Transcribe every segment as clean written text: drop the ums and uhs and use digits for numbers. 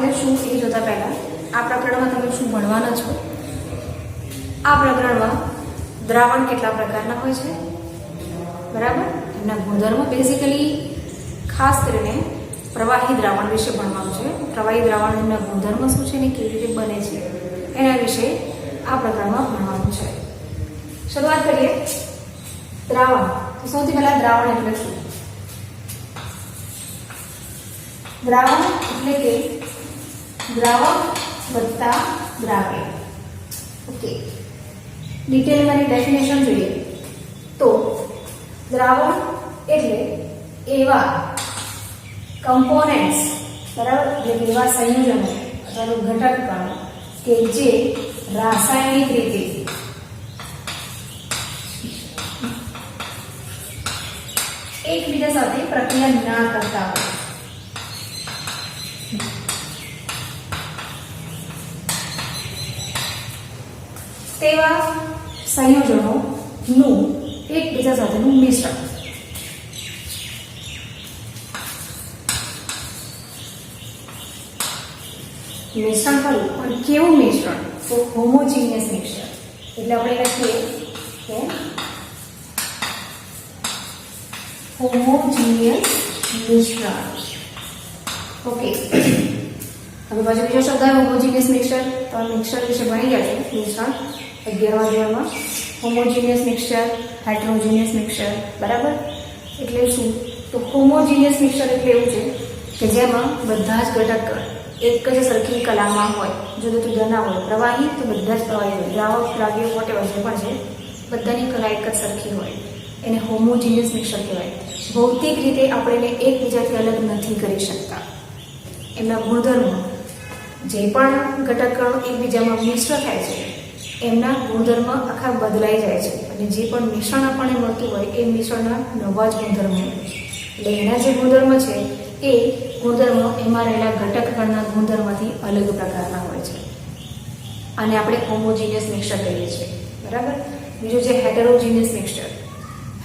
એટલે શું એ જોતા પહેલા આ પ્રકરણમાં તમે શું ભણવાના છો? આ પ્રકરણમાં દ્રાવણ કેટલા પ્રકારના હોય છે, બરાબર? એમના ગુણધર્મો, બેઝિકલી ખાસ કરીને પ્રવાહી દ્રાવણ વિશે ભણવાનું છે. પ્રવાહી દ્રાવણના ગુણધર્મો શું છે ને કેવી રીતે બને છે એના વિશે આ પ્રકરણમાં ભણવાનું છે. શરૂઆત કરીએ. દ્રાવણ. સૌથી પહેલા દ્રાવણ એટલે શું? દ્રાવણ એટલે કે દ્રાવક વત્તા દ્રાવ્ય. ઓકે, ડિટેલમાં ડેફિનેશન જોઈએ તો દ્રાવણ એટલે એવા કમ્પોનેન્ટ્સ, બરાબર, એટલે એવા સંયોજનો અથવા તો ઘટક કણો કે જે રાસાયણિક રીતે એકબીજા સાથે પ્રક્રિયા ના કરતા હોય. તેવા સંયોજનોનું એકબીજા સાથેનું મિશ્રણ. મિશ્રણ કરું પણ કેવું મિશ્રણ? તો હોમોજીનિયસ મિક્સચર. એટલે આપણે લખીએ કે હોમોજીનિયસ મિશ્રણ. ઓકે, હવે બાજુ બીજો શબ્દ આવે હોમોજીનિયસ મિક્સચર. તો આ મિક્સચર વિશે ભણી ગયા છે મિશ્રણ 11મા ધોરણમાં. હોમોજીનિયસ મિક્સચર, હેટરોજીનિયસ મિક્સચર, બરાબર. એટલે શું? તો હોમોજીનિયસ મિક્સચર એટલે એવું છે કે જેમાં બધા જ ઘટક એક જ સરખી કલામાં હોય, જુદા જુદા ના હોય. પ્રવાહી તો બધા જ પ્રવાહી હોય, દ્રાવક, દ્રાવ્ય, વોટેવર જે પણ છે બધાની કલા એક જ સરખી હોય. એને હોમોજીનિયસ મિક્સચર કહેવાય. ભૌતિક રીતે આપણે એને એકબીજાથી અલગ નથી કરી શકતા. એમના ગુણધર્મો, જે પણ ઘટકો એકબીજામાં મિશ્ર થાય છે એમના ગુણધર્મ આખા બદલાઈ જાય છે. અને જે પણ મિશ્રણ આપણને મળતું હોય એ મિશ્રણના નવા જ ગુણધર્મો હોય. એટલે એના જે ગુણધર્મ છે એ ગુણધર્મો એમાં રહેલા ઘટક કણના ગુણધર્મથી અલગ પ્રકારના હોય છે. અને આપણે હોમોજીનિયસ મિક્સચર કહીએ છીએ, બરાબર. બીજું છે હેટરોજીનિયસ મિક્સચર.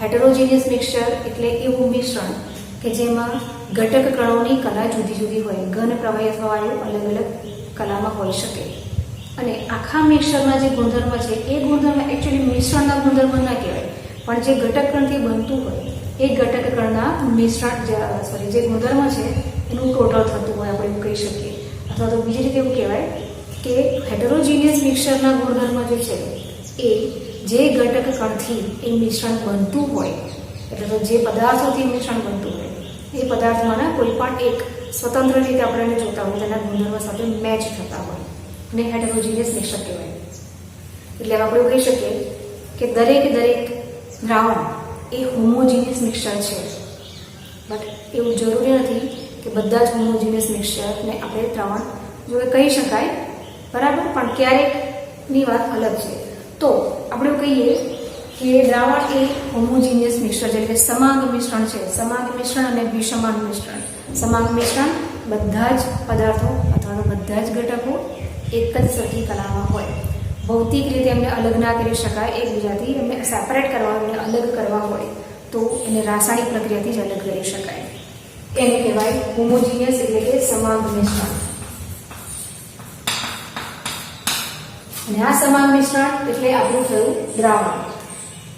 હેટરોજીનિયસ મિક્સચર એટલે એવું મિશ્રણ કે જેમાં ઘટક કણોની કલા જુદી જુદી હોય. ઘન, પ્રવાહી અથવા વાયુ અલગ અલગ કલામાં હોઈ શકે. અને આખા મિક્સચરના જે ગુણધર્મ છે એ ગુણધર્મ એકચ્યુઅલી મિશ્રણના ગુણધર્મ ના કહેવાય, પણ જે ઘટક કણથી બનતું હોય એ ઘટક કણના મિશ્રણ જે ગુણધર્મ છે એનું ટોટલ થતું હોય, આપણે એવું કહી શકીએ. અથવા તો બીજી રીતે એવું કહેવાય કે હેટરોજીનિયસ મિક્સચરના ગુણધર્મ જે છે એ જે ઘટક કણથી એ મિશ્રણ બનતું હોય, એટલે તો જે પદાર્થોથી મિશ્રણ બનતું હોય એ પદાર્થમાંના કોઈ પણ એક સ્વતંત્ર રીતે આપણે જોતા હોય તેના ગુણધર્મ સાથે મેચ થતા હોય અને હેટરોજીનિયસ મિક્સચર કહેવાય. એટલે આપણે એવું કહી શકીએ કે દરેક દ્રાવણ એ હોમોજીનિયસ મિક્સચર છે. બટ એવું જરૂરી નથી કે બધા જ હોમોજીનિયસ મિક્સચરને આપણે દ્રાવણ જો કહી શકાય, બરાબર. પણ ક્યારેકની વાત અલગ છે. તો આપણે એવું કહીએ કે દ્રાવણ એ હોમોજીનિયસ મિક્સચર છે, એટલે સમાંગ મિશ્રણ છે. સમાંગ મિશ્રણ અને વિષમાંગ મિશ્રણ. સમાંગ મિશ્રણ બધા જ પદાર્થો અથવા તો બધા જ ઘટકો એક જ સરખી કલામાં હોય. ભૌતિક રીતે એમને અલગ ના કરી શકાય એકબીજાથી, એમને સેપરેટ કરવા, એમને અલગ કરવા હોય તો એને રાસાયણિક પ્રક્રિયાથી જ અલગ કરી શકાય. એને કહેવાય હોમોજીનિયસ એટલે કે સમાંગ મિશ્રણ. અને આ સમાંગ મિશ્રણ એટલે આપણું થયું દ્રાવણ.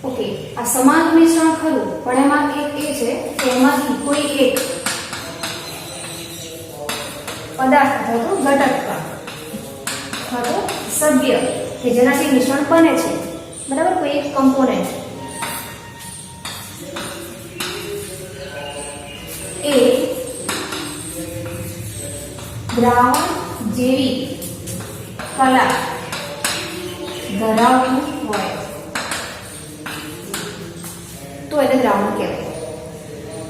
ઓકે, આ સમાંગ મિશ્રણ ખરું, પણ એમાં એક એ છે કે એમાંથી કોઈ એક પદાર્થ અથવા તો ઘટક અથવા તો સભ્ય કે જેનાથી મિશ્રણ બને છે, બરાબર, કોઈ એક કમ્પોનેન્ટ એ દ્રાવણ જેવી કલા ધરાવતું હોય તો એને દ્રાવણ કહેવાય.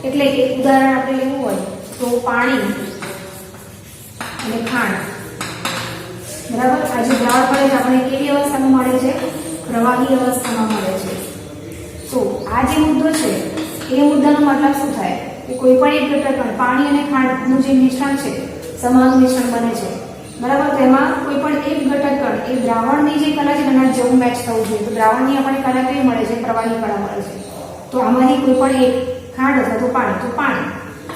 એટલે કે ઉદાહરણ આપણે લેવું હોય તો પાણી અને ખાંડ, બરાબર. આ જે દ્રાવણ પડે છે આપણે કેવી અવસ્થામાં મળે છે? પ્રવાહી અવસ્થામાં મળે છે. તો આ જે મુદ્દો છે એ મુદ્દાનો મતલબ શું થાય કે કોઈ પણ એક ઘટક પાણી અને ખાંડનું જે મિશ્રણ છે, સમાંગ મિશ્રણ બને છે, બરાબર. તેમાં કોઈ પણ એક ઘટક એ દ્રાવણની જે કલા છે એના જેવું મેચ થવું જોઈએ. તો દ્રાવણની આપણને કલા કેવી મળે છે? પ્રવાહી કલા મળે છે. તો આમાંથી કોઈ પણ એક ખાંડ અથવા તો પાણી, તો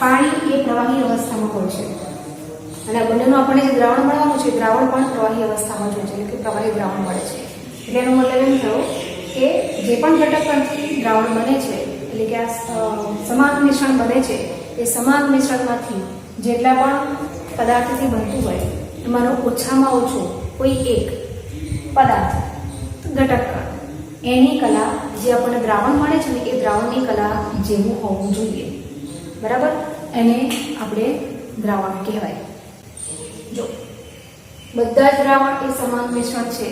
પાણી એ પ્રવાહી અવસ્થામાં હોય છે અને આ બંનેનું આપણને જે દ્રાવણ મળવાનું છે દ્રાવણ પણ પ્રવાહી અવસ્થામાં જોઈએ છે એટલે કે પ્રવાહી દ્રાવણ મળે છે. એટલે એનો મતલબ એમ થયો કે જે પણ ઘટકમાંથી દ્રાવણ બને છે એટલે કે આ સમાન મિશ્રણ બને છે એ સમાન મિશ્રણમાંથી જેટલા પણ પદાર્થથી બનતું હોય એમાંનો ઓછામાં ઓછો કોઈ એક પદાર્થ ઘટક એની કલા જે આપણને દ્રાવણ મળે છે ને એ દ્રાવણની કલા જેવું હોવું જોઈએ. બરાબર, એને આપણે દ્રાવણ કહેવાય. જો બધા જ દ્રાવણ એ સમાન મિશ્રણ છે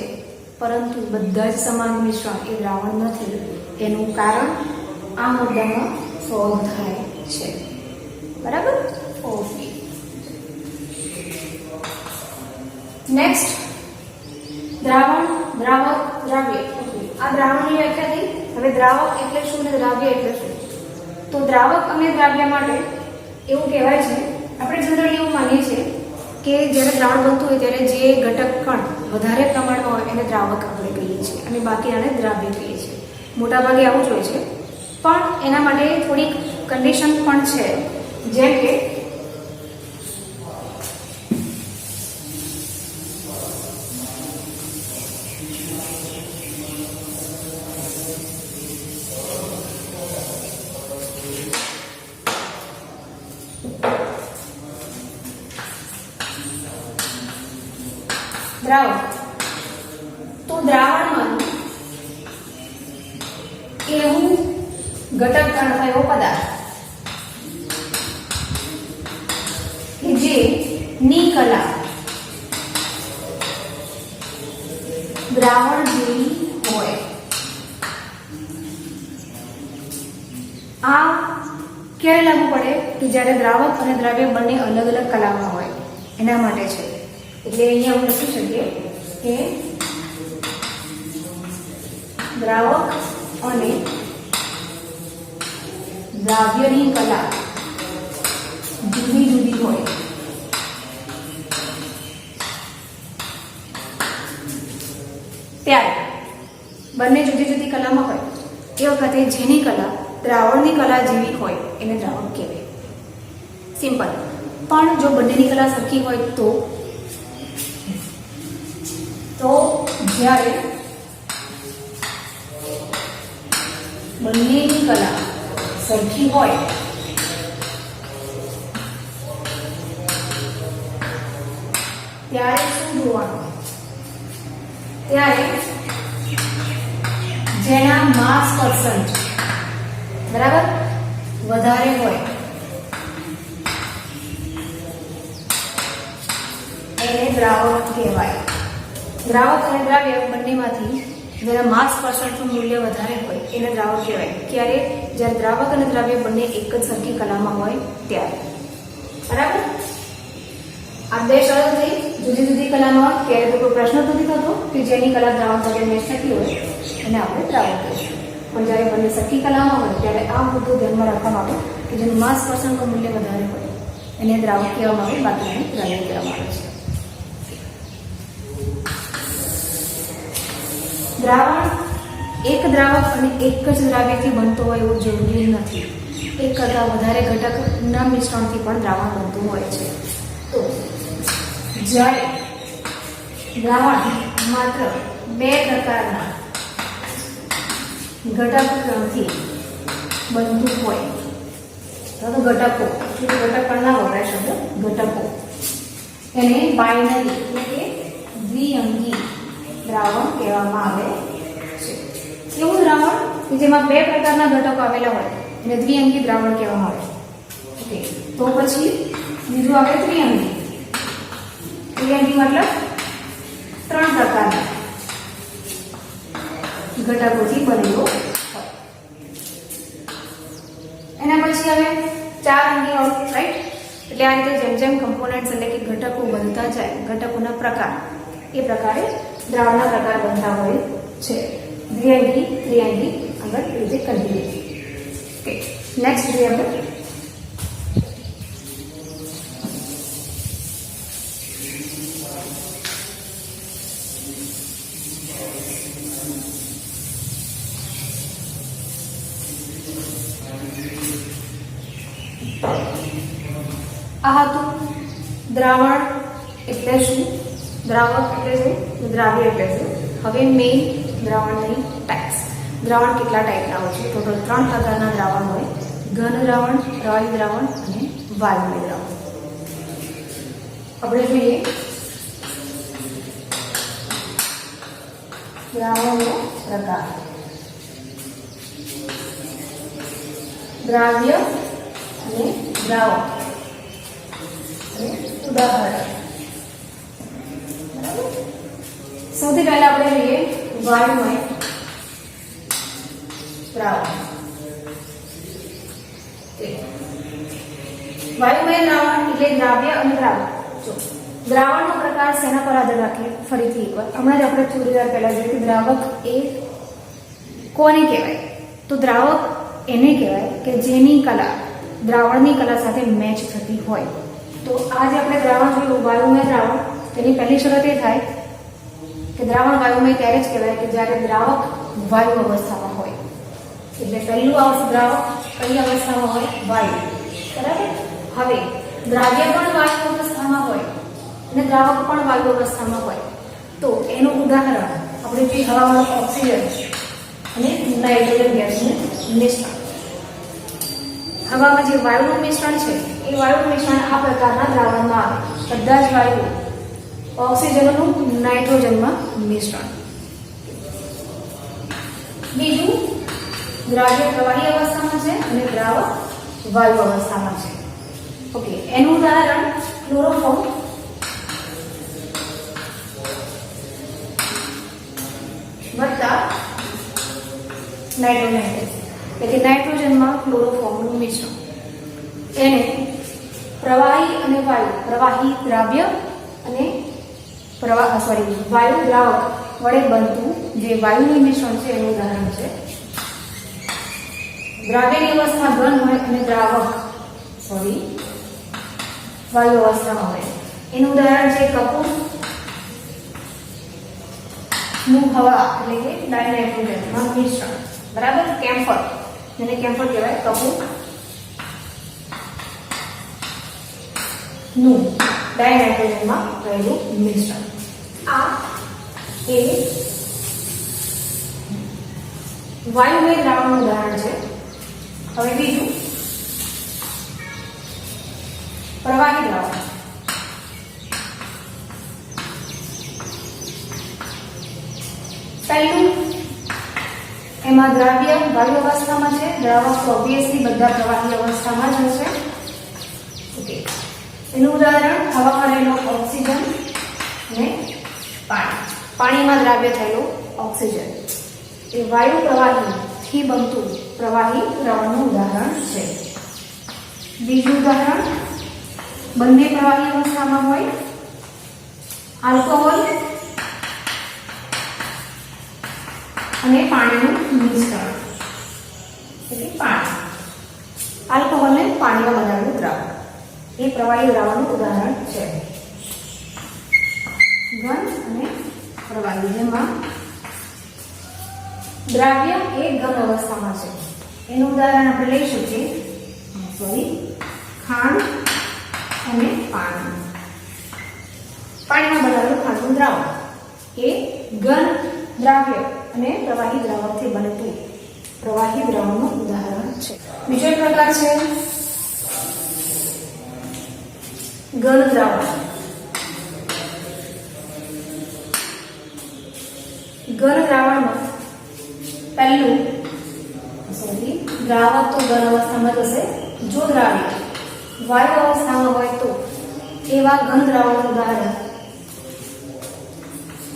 પરંતુ બધા જ સમાન મિશ્રણ એ દ્રાવણ નથી. એનું કારણ આ મુદ્દામાં સોલ્વ થાય છે. બરાબર, ઓકે. નેક્સ્ટ, દ્રાવણ, દ્રાવક, દ્રાવ્ય. આ દ્રાવણની વ્યાખ્યા થઈ. હવે દ્રાવક એટલે શું ને દ્રાવ્ય એટલે શું? તો દ્રાવક અને દ્રાવ્ય માટે એવું કહેવાય છે, આપણે જનરલી એવું માનીએ છીએ કે જ્યારે દ્રાવણ બનતું હોય ત્યારે જે ઘટક કણ વધારે પ્રમાણમાં હોય એને દ્રાવક આપણે કહીએ છીએ અને બાકીનાને દ્રાવ્ય કહીએ છીએ. મોટાભાગે આવું જ હોય છે, પણ એના માટે થોડીક કન્ડિશન પણ છે. જેમ કે દ્રાવણ, તો દ્રાવણમાં એવું ઘટક કણ અથવા એવો પદાર્થ કે જે ની કલા દ્રાવણ જેવી હોય. આ ક્યારે લાગુ પડે કે જ્યારે દ્રાવક અને દ્રાવ્ય બંને અલગ અલગ કલામાં હોય એના માટે છે. એટલે અહીંયા આપણે લખી શકીએ કે દ્રાવક અને દ્રાવ્યની કલા જુદી જુદી હોય ત્યારે બંને જુદી જુદી કલામાં હોય એ વખતે જેની કલા દ્રાવણની કલા જેવી હોય એને દ્રાવક કહેવાય. સિમ્પલ. પણ જો બંનેની કલા સરખી હોય તો જ્યારે બંનેની કલા સરખી હોય ત્યારે શું જોવાનું? ત્યારે જેના માસ પર્સન્ટ બરાબર વધારે હોય એને દ્રાવક કહેવાય. દ્રાવક અને દ્રાવ્ય બંનેમાંથી જેના માસ પર્સન્ટનું મૂલ્ય વધારે હોય એને દ્રાવક કહેવાય. ક્યારે? જ્યારે દ્રાવક અને દ્રાવ્ય બંને એક જ સરખી કલામાં હોય ત્યારે. બરાબર, આ બે શરતો થઈ. જુદી જુદી કલામાં ત્યારે તો કોઈ પ્રશ્ન નથી થતો કે જેની કલા દ્રાવણ સાથે મેચ થતી હોય એને આપણે દ્રાવક કહીશું. પણ જ્યારે બંને સરખી કલામાં હોય ત્યારે આ મુદ્દો ધ્યાનમાં રાખવામાં આવે કે જેનું માસ પર્સન્ટનું મૂલ્ય વધારે હોય એને દ્રાવક કહેવામાં આવે, બાકીને દ્રાવ્ય કહેવામાં આવે છે. દ્રાવણ એક દ્રાવક અને એક જ દ્રાવ્યથી બનતો હોય એવું જરૂરી નથી. એક કરતાં વધારે ઘટકના મિશ્રણથી પણ દ્રાવણ બનતું હોય છે. તો જ્યારે દ્રાવણ માત્ર બે પ્રકારના ઘટકથી બનતું હોય તો ઘટકો, ઘટક પણ ના વપરાય શબ્દ ઘટકો, એને બાઇનરી એટલે કે દ્વિઅંગી દ્રાવણ કહેવામાં આવે છે. એવું દ્રાવણ કે જેમાં બે પ્રકારના ઘટકો આવેલા હોય એને દ્વિઅંગી દ્રાવણ કહેવામાં આવે. ઓકે, તો પછી બીજું આવે ત્રિઅંગી. ત્રિઅંગી મતલબ ત્રણ પ્રકારના ઘટકોથી બનેલો હોય. એના પછી હવે ચાર અંગી વાળું, રાઈટ? એટલે આ રીતે જેમ જેમ કમ્પોનન્ટ્સ એટલે કે ઘટકો બનતા જાય, ઘટકોના પ્રકાર, એ પ્રકારે દ્રાવણના પ્રકાર બનતા હોય છે. દ્વિઅંગી, ત્રિઅંગી, આગળ એ રીતે કન્ટિન્યુ. ઓકે, નેક્સ્ટ જોઈએ આપણે આ હતું દ્રાવણ એટલે શું, દ્રાવક એટલે શું, દ્રાવ્ય એટલે શું. હવે મેઇન દ્રાવણની ટાઈપ્સ. દ્રાવણ કેટલા ટાઈપના હોય છે? ટોટલ 3 પ્રકારના દ્રાવણ હોય: ઘન દ્રાવણ, પ્રવાહી દ્રાવણ અને વાયુમય દ્રાવણ. આપણે જોઈએ દ્રાવણનો પ્રકાર. દ્રાવ્ય અને દ્રાવક અને ઉદાહરણ. સૌથી પહેલા આપણે જોઈએ વાયુમય દ્રાવણ. વાયુમય દ્રાવણ એટલે દ્રાવ્ય અને દ્રાવક. જો દ્રાવણનો પ્રકાર શેના પર આધાર રાખે? ફરીથી એકવાર હમણાં જ આપણે થોડી વાર પહેલા જોયું કે દ્રાવક એ કોને કહેવાય? તો દ્રાવક એને કહેવાય કે જેની કલા દ્રાવણની કલા સાથે મેચ થતી હોય. તો આજે આપણે દ્રાવણ જોયું વાયુમય દ્રાવણ. તેની પહેલી શરત એ થાય કે દ્રાવણ વાયુમય ત્યારે જ કહેવાય કે જ્યારે દ્રાવક વાયુ અવસ્થામાં હોય. એટલે પહેલું આવશે દ્રાવક કઈ અવસ્થામાં હોય? વાયુ. બરાબર. હવે દ્રાવ્ય પણ વાયુ અવસ્થામાં હોય અને દ્રાવક પણ વાયુ અવસ્થામાં હોય તો એનું ઉદાહરણ આપણે જે હવામાં ઓક્સિજન અને નાઇટ્રોજન ગેસનું મિશ્રણ. હવામાં જે વાયુનું મિશ્રણ છે એ વાયુનું મિશ્રણ આ પ્રકારના દ્રાવણમાં આવે. બધા જ વાયુ ઓક્સિજનનું નાઇટ્રોજનમાં મિશ્રણ. બીજું દ્રાવ્ય પ્રવાહી અવસ્થામાં છે અને દ્રાવક વાયુ અવસ્થામાં છે. ઓકે, એનું ઉદાહરણ ક્લોરોફોર્મ વત્તા નાઇટ્રોજન ગેસ. એટલે નાઇટ્રોજનમાં ક્લોરોફોર્મનું મિશ્રણ. એને પ્રવાહી અને વાયુ, પ્રવાહી દ્રાવ્ય અને વાયુ દ્રાવક વડે બનતું જે વાયુનું મિશ્રણ છે એનું ઉદાહરણ છે. દ્રાવ્યની અવસ્થા ઘન હોય અને દ્રાવક વાયુ અવસ્થામાં હોય. એનું ઉદાહરણ છે કપૂર નું હવા એટલે કે ડાયનાઇટ્રોજનમાં મિશ્રણ. બરાબર. કેમ્ફર, જેને કેમ્ફર કહેવાય, કપૂર નું ડાયનાઇટ્રોજનમાં રહેલું મિશ્રણ. આ એ વાયુમય દ્રાવણનું ઉદાહરણ છે. હવે બીજું પ્રવાહી દ્રાવણ. પહેલું એમાં દ્રાવ્ય વાયુ અવસ્થામાં છે. દ્રાવક તો ઓબ્વિયસલી બધા પ્રવાહી અવસ્થામાં જ હશે. ઓકે, એનું ઉદાહરણ હવામાં રહેલો ઓક્સિજન અને પાણી. પાણીમાં દ્રાવ્ય થયેલો ઓક્સિજન એ વાયુ પ્રવાહીથી બનતું પ્રવાહી દ્રાવણનું ઉદાહરણ છે. બીજું ઉદાહરણ બંને પ્રવાહી અવસ્થામાં હોય આલ્કોહોલ અને પાણીનું મિશ્રણ એટલે પાણી. આલ્કોહોલને પાણીમાં બનાવેલું દ્રાવણ એ પ્રવાહી દ્રાવણનું ઉદાહરણ છે. ઘન અને પ્રવાહી, જેમાં દ્રાવ્ય એ ઘન અવસ્થામાં છે. એનું ઉદાહરણ આપણે લઈ શકીએ ખાંડ અને પાણી. પાણીમાં બનાવેલું ખાંડનું દ્રાવણ એ ઘન દ્રાવ્ય અને પ્રવાહી દ્રાવકથી બનતું પ્રવાહી દ્રાવણનું ઉદાહરણ છે. બીજો એક પ્રકાર છે ઘન દ્રાવણ. ઘન દ્રાવણમાં પહેલું દ્રાવક તો ઘન અવસ્થામાં જ હશે. જો દ્રાવ્ય વાયુ અવસ્થામાં હોય તો એવા ઘન દ્રાવણનું ઉદાહરણ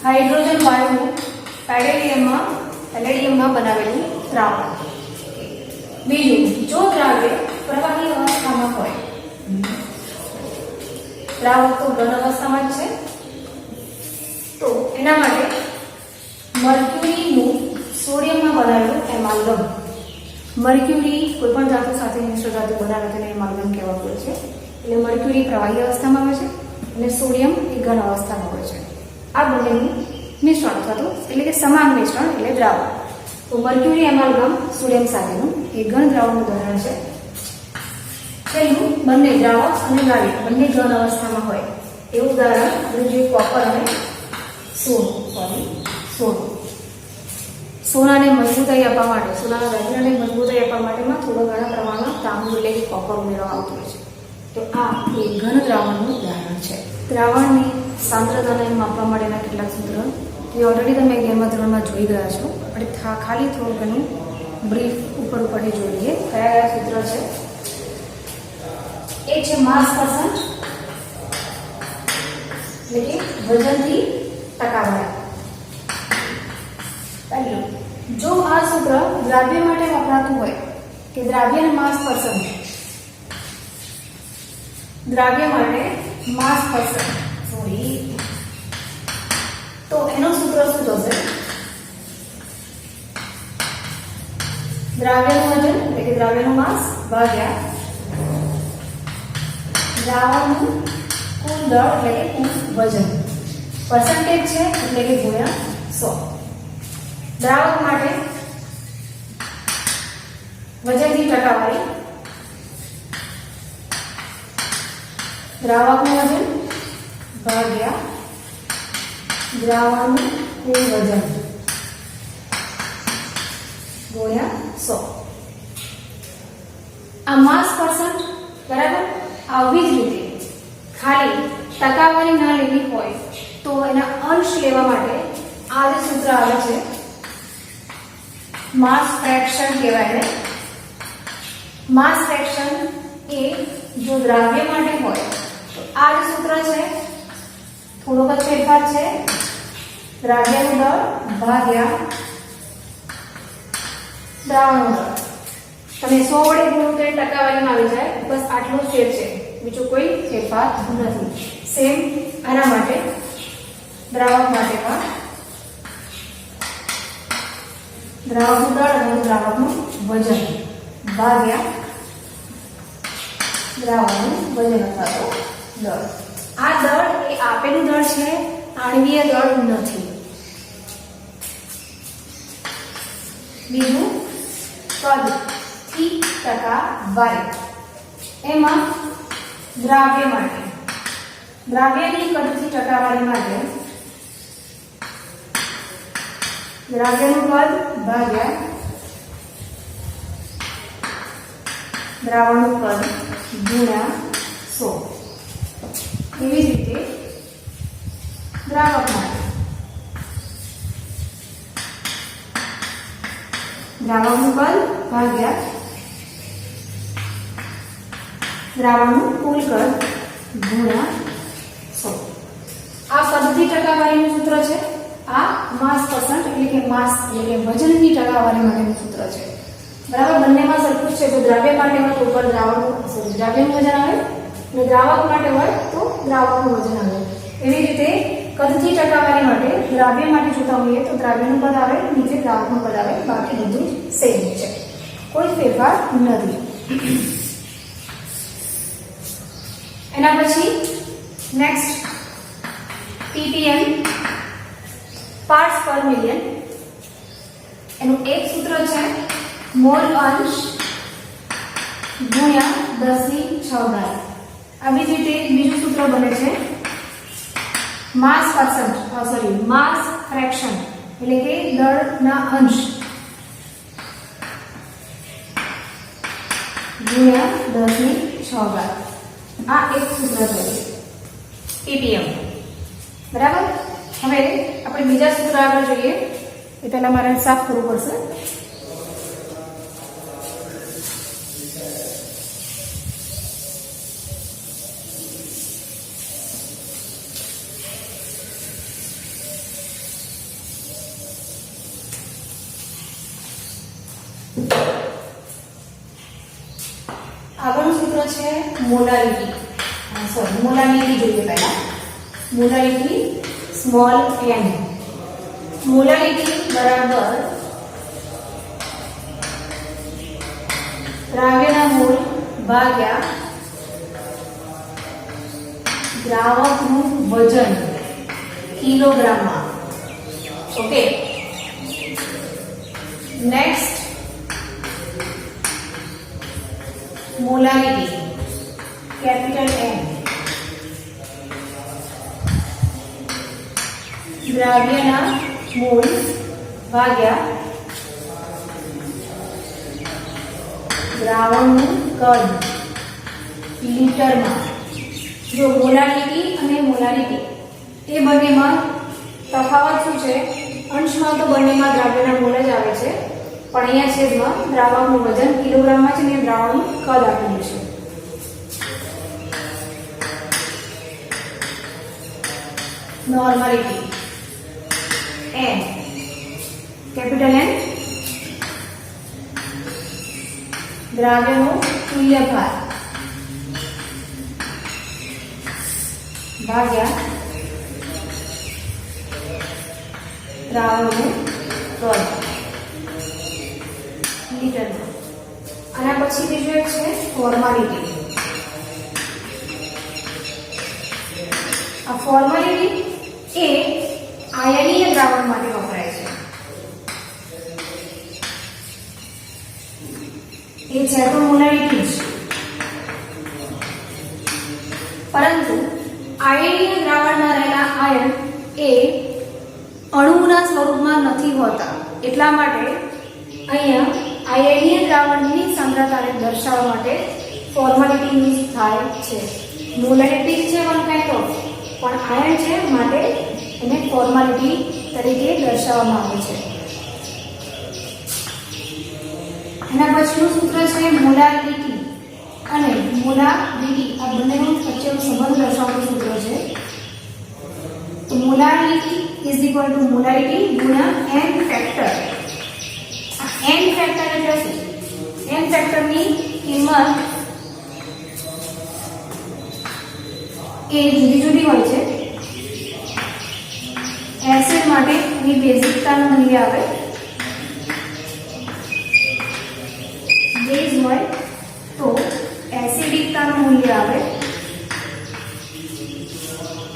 હાઇડ્રોજન વાયુનું પેલેડિયમમાં બનાવેલું દ્રાવણ. બીજું, જો દ્રાવ્ય પ્રવાહી અવસ્થામાં હોય, દ્રાવક તો ઘન અવસ્થામાં જ છે, તો એના માટે મર્ક્યુરીનું સોડિયમમાં બનાવેલું એમાલ્ગમ. મર્ક્યુરી કોઈ પણ ધાતુ સાથે મિશ્ર ધાતુ બનાવે તેને એમાલ્ગમ કહેવાતું હોય છે. એટલે મર્ક્યુરી પ્રવાહી અવસ્થામાં હોય છે અને સોડિયમ એ ઘન અવસ્થામાં હોય છે. આ બંનેનું મિશ્રણ થતું એટલે કે સમાન મિશ્રણ એટલે દ્રાવણ. તો મર્ક્યુરી એમાલ્ગમ સોડિયમ સાથેનું એ ઘન દ્રાવણનું ઉદાહરણ છે. પહેલું બંને દ્રાવક અને દ્રાવ્ય બંને ઘન અવસ્થામાં હોય એવું ઉદાહરણ આપણે જોઈએ કોપર અને સોનું. સોનાને મજબૂતાઈ આપવા માટે સોનાના દાગીનાને મજબૂતાઈ આપવા માટેમાં થોડા ઘણા પ્રમાણમાં તાંબુ એટલે કે કોપર ઉમેરવામાં આવતું હોય છે. તો આ એક ઘન દ્રાવણનું ઉદાહરણ છે. દ્રાવણની સાંદ્રતાને માપવા માટેના કેટલાક સૂત્ર એ ઓલરેડી તમે 11મા ધોરણમાં જોઈ ગયા છો. આપણે ખાલી થોડું ઘણું બ્રીફ ઉપર જોઈ લઈએ કયા સૂત્ર છે. એક છે માસ પરસન્ટ એટલે કે વજનથી ટકાવારી. પહેલું જો આ સૂત્ર દ્રાવ્ય માટે વપરાતું હોય કે દ્રાવ્યના માસ પરસન્ટ દ્રાવ્ય માટે માસ પરસન્ટ તો એનું સૂત્ર શું થશે? દ્રાવ્યનું વજન એટલે કે દ્રાવ્યનું માસ ભાગ્યા દ્રાવણનું કુલ દળ એટલે કે કુલ વજન. પર્સન્ટેજ છે એટલે કે ગુણ્યા 100. દ્રાવક માટે વજનની ટકાવારી દ્રાવકનું વજન ભાગ્યા દ્રાવણનું કુલ વજન ગુણ્યા 100. આ માસ પરસન્ટ બરાબર. આવી જ રીતે ખાલી ટકાવારી ના લેવી હોય તો એના અંશ લેવા માટે આ જે સૂત્ર આવે છે માસ ફ્રેક્શન કહેવાય છે. માસ ફ્રેક્શન એ જો દ્રાવ્ય માટે હોય તો આ જે સૂત્ર છે થોડોક જ ફેરફાર છે. દ્રાવ્યનું દળ ભાગ્યા દ્રાવણનું દળ. તમે 100 વડે ગુણો તો ટકાવારીમાં આવી જાય. બસ આટલો જ ફેર છે, બીજો કોઈ ફેરફાર નથી. સેમ આના માટે દ્રાવક માટે પણ દ્રાવકનું દળ અને દ્રાવકનું વજન ભાગ્યા દ્રાવકનું વજન અથવા તો દળ. આ દળ એ આપેલું દળ છે, આણ્વીય દળ નથી. બીજું કદ થી ટકાવારી. એમાં દ્રાવ્ય માટે દ્રાવ્યની કદથી ટકાવારી માટે દ્રાવ્યનું કદ ભાગ્યા દ્રાવણનું કદ ગુણ્યા 100. એવી જ રીતે દ્રાવક માટે દ્રાવકનું કદ ભાગ્યા દ્રાવણનું કુલ કદ ગુણ્યા 100. આ કદથી ટકાવારીનું સૂત્ર છે. આ માસ પરસન્ટ એટલે કે માસ એટલે કે વજનની ટકાવારી માટેનું સૂત્ર છે. બરાબર. બંનેમાં સરખું છે. જો દ્રાવ્ય માટે હોય તો ઉપર દ્રાવકનું દ્રાવ્યનું વજન આવે અને દ્રાવક માટે હોય તો દ્રાવકનું વજન આવે. એવી રીતે કદથી ટકાવારી માટે દ્રાવ્ય માટે જોતા હોઈએ તો દ્રાવ્યનું પદ આવે, નીચે દ્રાવકનું પદ આવે. બાકી બધું જ સેમ છે, કોઈ ફેરફાર નથી. એના પછી નેક્સ્ટ ppm પાર્ટ્સ પર મિલિયન. એનું એક સૂત્ર છે મોલ અંશ ગુણ્યા 10⁶. આવી જ રીતે બીજું સૂત્ર બને છે માસ ફ્રેક્શન એટલે કે દળના અંશ ગુણ્યા 10⁶. આ એક સૂત્ર છે ppm. બરાબર. હવે આપણે બીજા સૂત્ર આગળ જોઈએ એ પહેલા મારે સાફ કરવું પડશે. આગળનું સૂત્ર છે મોલારિટી. મોલારિટી જોઈએ પહેલા. Molarity small n. મોલારિટી બરાબર દ્રાવ્યના મોલ ભાગ્યા દ્રાવકનું વજન કિલોગ્રામમાં. Okay. Next molarity capital N દ્રાવ્યના મોલ ભાગ્યા દ્રાવણનું કદ લીટરમાં. જો મોલારિટી અને મોલારિટી એ બંનેમાં તફાવત શું છે? અંશમાં તો બંનેમાં દ્રાવ્યના મોલ જ આવે છે, પણ અહીંયા છેદમાં દ્રાવકનું વજન કિલોગ્રામમાં છે ને દ્રાવણનું કદ આપેલું છે. નોર્માલિટી N કેપિટલ N દ્રાવ્યનો તુલ્યભાર ભાગ્યા દ્રાવણનું કદ લીટરમાં. આના પછી બીજું એક છે ફોર્માલિટી. આ ફોર્માલિટી એ આયનીય દ્રાવણ માટે વપરાય છે. એ છે તો મોલારિટી જ, પરંતુ આયનીય દ્રાવણમાં રહેલા આયન એ અણુના સ્વરૂપમાં નથી હોતા. એટલા માટે અહીંયા આયનીય દ્રાવણની સાંદ્રતાને દર્શાવવા માટે ફોર્માલિટી યુઝ થાય છે. મોલારિટી છે વન કાઇન્ડ ઓફ, પણ આયન છે માટે એને ફોર્માલિટી તરીકે દર્શાવવામાં આવે છે. એના પછીનું સૂત્ર છે મોલારિટી અને મોલારિટી. આ બંનેનો વચ્ચેનો સંબંધ દર્શાવવાનું સૂત્ર છે. તો molarity is equal to molarity ગુણ્યા n ફેક્ટર. આ n ફેક્ટર એટલે શું? n ફેક્ટરની કિંમત એ જુદી જુદી હોય છે. એસિડ માટે એની બેઝિકતાનું મૂલ્ય આવે, બેઝ હોય તો એસિડિકતાનું મૂલ્ય આવે,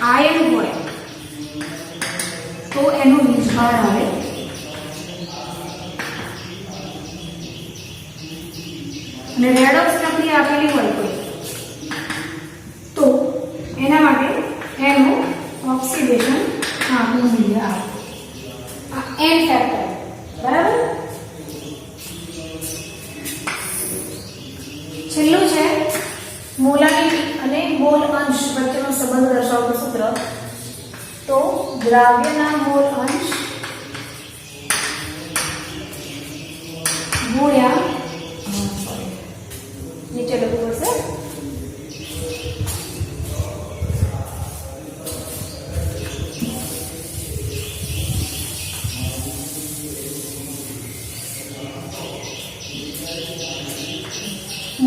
આયન હોય તો એનો વીજભાર આવે, અને રેડોક્સ પ્રક્રિયા આપેલી હોય તો એના માટે એનું ઓક્સિડેશન નું મૂલ્ય આવે. આ n ફેક્ટર, બરાબર. છેલ્લું છે મોલારિટી અને મોલ અંશ વચ્ચેનો સંબંધ દર્શાવતું સૂત્ર. તો દ્રાવ્યના મોલ અંશ ગુણ્યા નીચે લખવું પડશે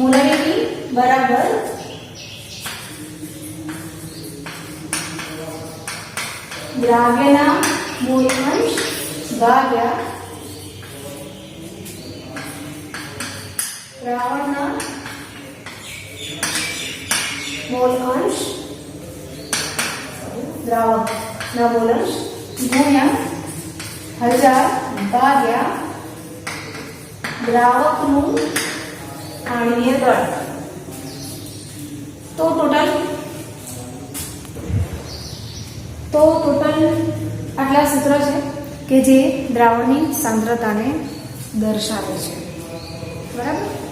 મોલારિટી બરાબર દ્રાવ્યના મોલ અંશ ભાગ્યા દ્રાવણના મોલ અંશ, દ્રાવકના મોલ અંશ ગુણ્યા 1000 ભાગ્યા દ્રાવકનું આણ્વીય દળ. તો ટોટલ આટલા સૂત્ર છે કે જે દ્રાવણની સાંદ્રતાને દર્શાવે છે, બરાબર.